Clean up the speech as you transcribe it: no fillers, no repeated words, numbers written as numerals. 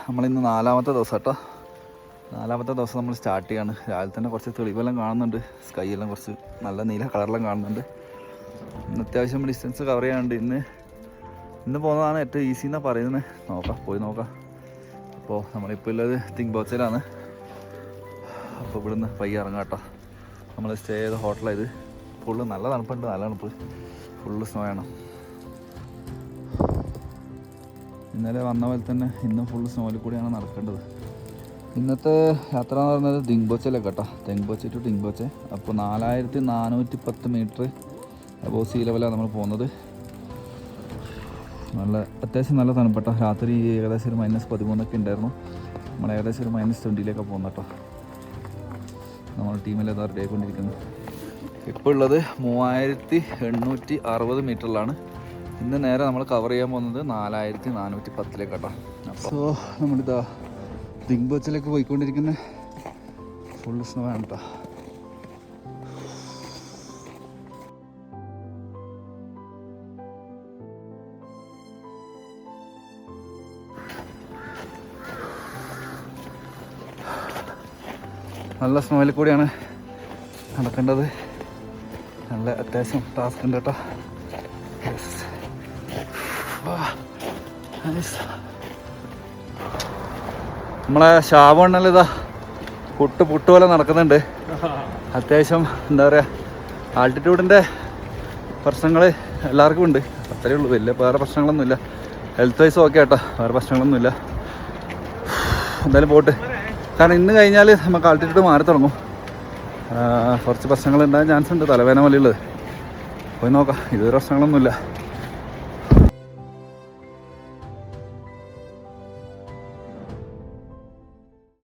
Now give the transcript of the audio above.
നമ്മളിന്ന് 4ാമത്തെ ദിവസം കേട്ടോ. 4ാമത്തെ ദിവസം നമ്മൾ സ്റ്റാർട്ട് ചെയ്യാണ്. രാവിലെ തന്നെ കുറച്ച് തെളിവെല്ലാം കാണുന്നുണ്ട്, സ്കൈ എല്ലാം കുറച്ച് നല്ല നീല കളറെല്ലാം കാണുന്നുണ്ട്. ഇന്ന് അത്യാവശ്യം ഡിസ്റ്റൻസ് കവർ ചെയ്യാനുണ്ട്. ഇന്ന് പോകുന്നതാണ് ഏറ്റവും ഈസി എന്നാണ് പറയുന്നത്. പോയി നോക്കാം. അപ്പോൾ നമ്മളിപ്പോൾ ഉള്ളത് തിങ്ബോച്ചയിലാണ്. അപ്പോൾ ഇവിടുന്ന് പയ്യെ ഇറങ്ങാം കേട്ടോ. നമ്മൾ സ്റ്റേ ചെയ്ത ഹോട്ടലായത്. ഫുള്ള് നല്ല തണുപ്പുണ്ട്, നല്ല തണുപ്പ്, ഫുള്ള് സ്നോ ആണ്. ഇന്നലെ വന്ന പോലെ തന്നെ ഇന്നും ഫുള്ള് സ്നോയിൽ കൂടിയാണ് നടക്കേണ്ടത്. ഇന്നത്തെ യാത്ര എന്ന് പറയുന്നത് തിങ്ബോച്ചയിലേക്ക് കേട്ടോ. തെങ്ബോച്ച ടു തിങ്ബോച്ച. അപ്പോൾ 4410 മീറ്റർ അബോവ് സീ ലെവലാണ് നമ്മൾ പോകുന്നത്. അത്യാവശ്യം നല്ല തണുപ്പട്ടോ. രാത്രി ഏകദേശം ഒരു -13 ഉണ്ടായിരുന്നു. നമ്മൾ ഏകദേശം ഒരു -20 പോകുന്ന കേട്ടോ. നമ്മൾ ടീമിലേതാ റെഡി ആയിക്കൊണ്ടിരിക്കുന്നത്. ഇപ്പോൾ ഉള്ളത് 3860 മീറ്ററിലാണ്. ഇന്ന് നേരെ നമ്മൾ കവർ ചെയ്യാൻ പോകുന്നത് 4410 കേട്ടോ. അപ്പോൾ നമ്മളിതാ തിങ്ബോച്ചയിലേക്ക് പോയിക്കൊണ്ടിരിക്കുന്ന ഫുൾ സ്നോ ആണ് കേട്ടോ. നല്ല സ്നോയിൽ കൂടിയാണ് നടക്കേണ്ടത്. നല്ല അത്യാവശ്യം ടാസ്ക് ഉണ്ട് കേട്ടോ. നമ്മളെ ശാവണ്ണല്ല ഇതാ പുട്ട് പോലെ നടക്കുന്നുണ്ട്. അത്യാവശ്യം എന്താ പറയുക, ആൾട്ടിറ്റ്യൂഡിൻ്റെ പ്രശ്നങ്ങൾ എല്ലാവർക്കും ഉണ്ട്. അത്രയേ ഉള്ളൂ, വലിയ വേറെ പ്രശ്നങ്ങളൊന്നുമില്ല. ഹെൽത്ത് വൈസ് ഓക്കെ കേട്ടോ, വേറെ പ്രശ്നങ്ങളൊന്നുമില്ല. എന്തായാലും പോട്ട്. കാരണം ഇന്ന് കഴിഞ്ഞാൽ നമുക്ക് ആൾട്ടിറ്റ്യൂഡ് മാറി തുടങ്ങും. കുറച്ച് പ്രശ്നങ്ങൾ ഉണ്ടാകാൻ ചാൻസ് ഉണ്ട്, തലവേദന പോലെയുള്ളത്. പോയി നോക്കാം. ഇതുവരെ പ്രശ്നങ്ങളൊന്നുമില്ല.